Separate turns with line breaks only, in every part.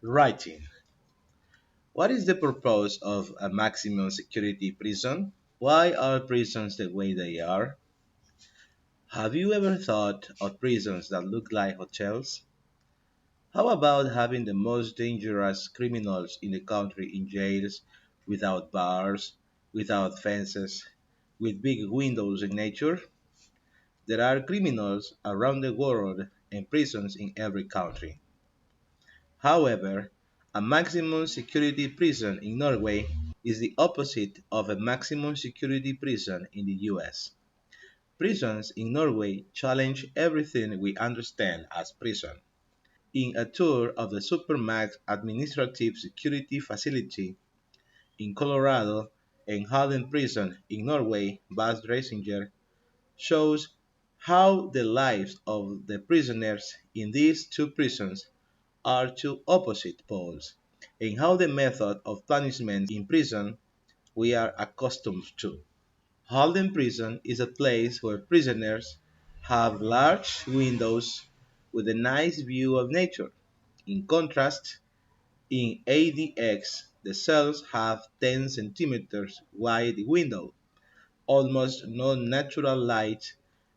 Writing. What is the purpose of a maximum security prison? Why are prisons the way they are? Have you ever thought of prisons that look like hotels? How about having the most dangerous criminals in the country in jails without bars, without fences, with big windows in nature? There are criminals around the world and prisons in every country. However, a maximum security prison in Norway is the opposite of a maximum security prison in the US. Prisons in Norway challenge everything we understand as prison. In a tour of the Supermax Administrative Security Facility in Colorado and Halden Prison in Norway, Bas Dreisinger shows how the lives of the prisoners in these two prisons are two opposite poles, and how the method of punishment in prison we are accustomed to. Halden Prison is a place where prisoners have large windows with a nice view of nature. In contrast, in ADX, the cells have 10 centimeters wide window, almost no natural light,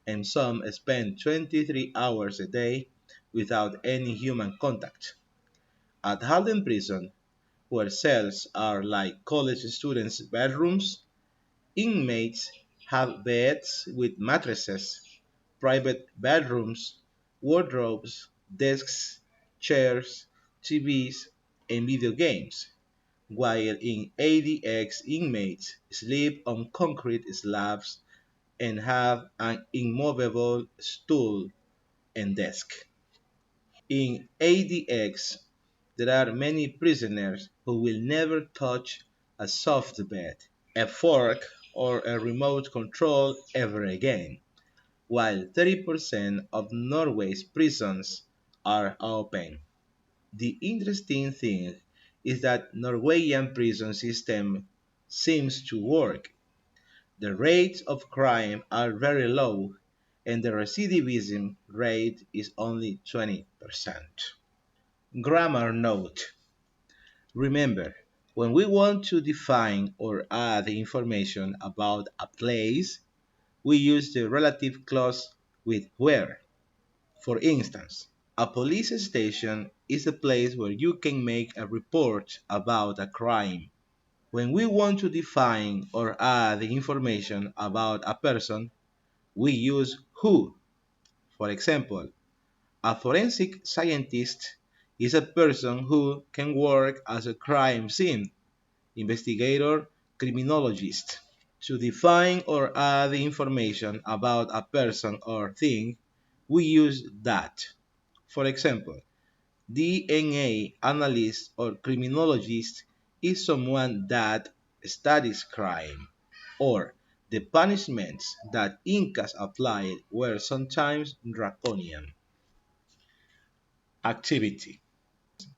and some spend 23 hours a day without any human contact. At Halden Prison, where cells are like college students' bedrooms, inmates have beds with mattresses, private bedrooms, wardrobes, desks, chairs, TVs, and video games, while in ADX inmates sleep on concrete slabs and have an immovable stool and desk. In ADX, there are many prisoners who will never touch a soft bed, a fork, or a remote control ever again, while 30% of Norway's prisons are open. The interesting thing is that Norwegian prison system seems to work. The rates of crime are very low and the recidivism rate is only 20%. Grammar note. Remember, when we want to define or add information about a place, we use the relative clause with where. For instance, a police station is a place where you can make a report about a crime. When we want to define or add information about a person, we use who. For example, a forensic scientist is a person who can work as a crime scene investigator, criminologist. To define or add information about a person or thing, we use that. For example, DNA analyst or criminologist is someone that studies crime, or the punishments that Incas applied were sometimes draconian. Activity.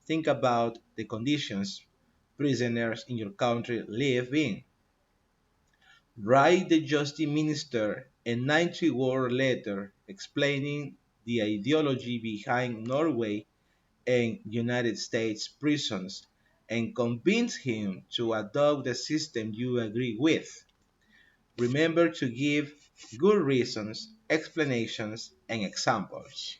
Think about the conditions prisoners in your country live in. Write the Justice Minister a 90-word letter explaining the ideology behind Norway and United States prisons and convince him to adopt the system you agree with. Remember to give good reasons, explanations, and examples.